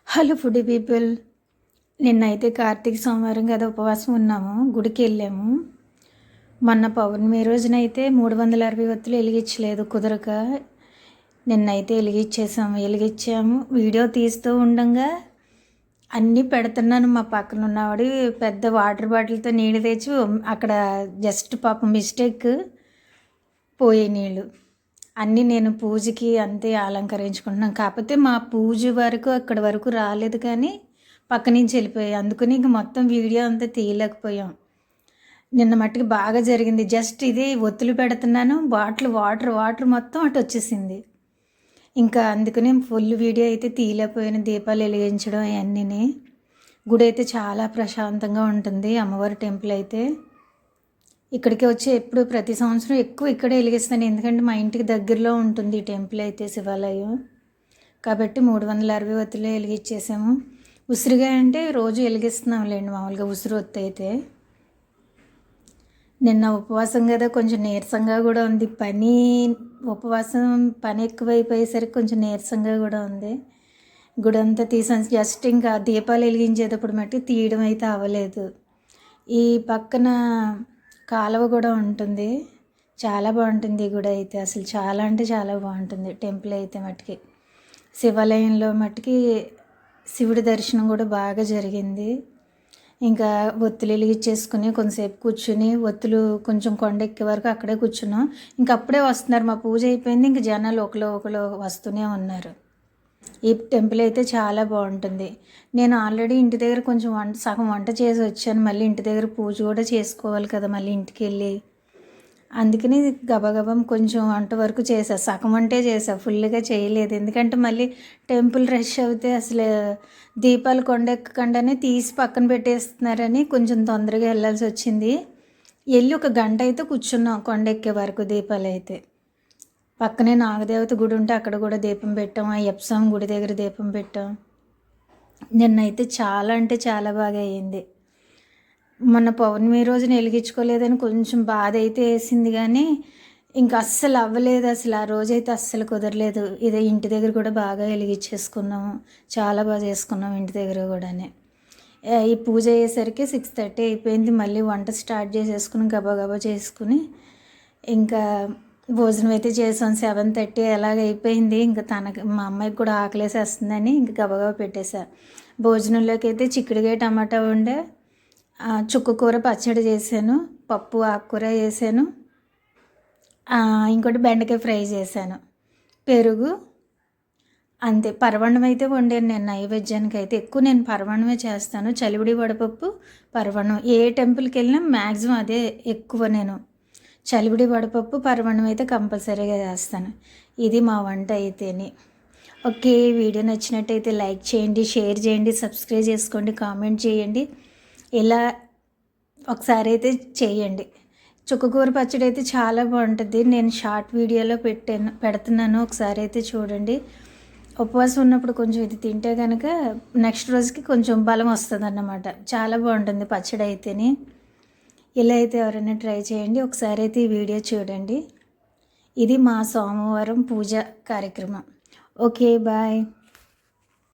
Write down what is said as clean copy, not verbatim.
Hello foodie people. నిన్నైతే కార్తీక సోమవారం కదా ఉపవాసం ఉన్నాము, గుడికి వెళ్ళాము. మొన్న పౌర్ణమి రోజునైతే 360 ఒత్తులు వెలిగించలేదు కుదరక, నిన్నైతే వెలిగించాము. వీడియో తీస్తూ ఉండగా అన్నీ పెడుతున్నాను. మా పక్కన ఉన్నవాడు పెద్ద వాటర్ బాటిల్తో నీళ్ళు తెచ్చి అక్కడ జస్ట్ పాపం మిస్టేక్ పోయే నీళ్ళు అన్నీ నేను పూజకి అంతే అలంకరించుకుంటున్నాను. కాకపోతే మా పూజ వరకు అక్కడి వరకు రాలేదు, కానీ పక్క నుంచి వెళ్ళిపోయాయి. అందుకని ఇంక మొత్తం వీడియో అంతా తీయలేకపోయాం. నిన్న మట్టుకు బాగా జరిగింది. జస్ట్ ఇది ఒత్తులు పెడుతున్నాను, వాటర్ మొత్తం అటు వచ్చేసింది. ఇంకా అందుకని ఫుల్ వీడియో అయితే తీయలేకపోయాను. దీపాలు వెలిగించడం అవన్నీ. గుడి అయితే చాలా ప్రశాంతంగా ఉంటుంది. అమ్మవారి టెంపుల్ అయితే ఇక్కడికి వచ్చి ఎప్పుడు ప్రతి సంవత్సరం ఎక్కువ ఇక్కడే వెలిగిస్తాను, ఎందుకంటే మా ఇంటికి దగ్గరలో ఉంటుంది ఈ టెంపుల్ అయితే, శివాలయం కాబట్టి 360 ఒత్తులే వెలిగించేసాము. ఉసిరిగా అంటే రోజు వెలిగిస్తున్నాంలేండి, మామూలుగా ఉసిరి ఒత్తి అయితే. నిన్న ఉపవాసం కదా, కొంచెం నీరసంగా కూడా ఉంది. పని ఎక్కువైపోయేసరికి కొంచెం నీరసంగా కూడా ఉంది. గుడి అంతా తీసాను. జస్ట్ ఇంకా దీపాలు వెలిగించేటప్పుడు మట్టి తీయడం అయితే అవ్వలేదు. ఈ పక్కన కాలువ కూడా ఉంటుంది, చాలా బాగుంటుంది ఈ గుడి అయితే. అసలు చాలా అంటే చాలా బాగుంటుంది టెంపుల్ అయితే మట్టుకి. శివాలయంలో మట్టుకి శివుడి దర్శనం కూడా బాగా జరిగింది. ఇంకా ఒత్తులు వెలిగించేసుకుని కొంతసేపు కూర్చుని, ఒత్తులు కొంచెం కొండ ఎక్కే వరకు అక్కడే కూర్చున్నాం. ఇంక అప్పుడే వస్తున్నారు, మా పూజ అయిపోయింది. ఇంక జనాలు ఒకరు వస్తూనే ఉన్నారు. ఈ టెంపుల్ అయితే చాలా బాగుంటుంది. నేను ఆల్రెడీ ఇంటి దగ్గర కొంచెం సగం వంట చేసి వచ్చాను. మళ్ళీ ఇంటి దగ్గర పూజ కూడా చేసుకోవాలి కదా, మళ్ళీ ఇంటికి వెళ్ళి. అందుకని గబగబం కొంచెం వంట వరకు చేసా, సగం వంటే చేసా, ఫుల్గా చేయలేదు. ఎందుకంటే మళ్ళీ టెంపుల్ రష్ అవుతే అసలు దీపాలు కొండెక్కకుండానే తీసి పక్కన పెట్టేస్తున్నారని కొంచెం తొందరగా వెళ్ళాల్సి వచ్చింది. వెళ్ళి 1 గంట అయితే కూర్చున్నాం కొండెక్కే వరకు. దీపాలు అయితే పక్కనే నాగదేవత గుడి ఉంటే అక్కడ కూడా దీపం పెట్టాం. అయ్యప్ప స్వామి గుడి దగ్గర దీపం పెట్టాం. నిన్నైతే చాలా అంటే చాలా బాగా అయ్యింది. మొన్న పౌర్ణమి రోజున వెలిగించుకోలేదని కొంచెం బాధ అయితే వేసింది, కానీ ఇంకా అస్సలు అవ్వలేదు. అసలు ఆ రోజైతే అస్సలు కుదరలేదు. ఇదే ఇంటి దగ్గర కూడా బాగా వెలిగించేసుకున్నాము, చాలా బాగా చేసుకున్నాం ఇంటి దగ్గర కూడానే. ఈ పూజ అయ్యేసరికి 6:30 అయిపోయింది. మళ్ళీ వంట స్టార్ట్ చేసేసుకుని గబగబా చేసుకుని ఇంకా భోజనం అయితే చేసాం. 7:30 ఎలాగ అయిపోయింది. ఇంకా మా అమ్మాయికి కూడా ఆకలేసేస్తుందని ఇంక గబగబా పెట్టేశా. భోజనంలోకి అయితే చిక్కుడుకాయ టమాటా ఉండే, చుక్కకూర పచ్చడి చేశాను, పప్పు ఆకుకూర వేసాను, ఇంకోటి బెండకాయ ఫ్రై చేశాను, పెరుగు, అంతే. పరవన్నం అయితే వండాను నేను నైవేద్యానికి అయితే. ఎక్కువ నేను పరవన్నమే చేస్తాను, చలివిడి వడపప్పు పరవన్నం. ఏ టెంపుల్కి వెళ్ళినా మ్యాక్సిమం అదే ఎక్కువ. నేను చలివిడి వడపప్పు పరవన్నం అయితే కంపల్సరీగా చేస్తాను. ఇది మా వంట అయితేనే. ఓకే, వీడియో నచ్చినట్టయితే లైక్ చేయండి, షేర్ చేయండి, సబ్స్క్రైబ్ చేసుకోండి, కామెంట్ చేయండి. ఇలా ఒకసారి అయితే చేయండి. చుక్కకూర పచ్చడి అయితే చాలా బాగుంటుంది. నేను షార్ట్ వీడియోలో పెడుతున్నాను, ఒకసారి అయితే చూడండి. ఉపవాసం ఉన్నప్పుడు కొంచెం ఇది తింటే కనుక నెక్స్ట్ రోజుకి కొంచెం బలం వస్తుంది అన్నమాట. చాలా బాగుంటుంది పచ్చడి అయితేనే. ఇలా అయితే ఎవరైనా ట్రై చేయండి, ఒకసారి అయితే ఈ వీడియో చూడండి. ఇది మా సోమవారం పూజ కార్యక్రమం. Okay, bye.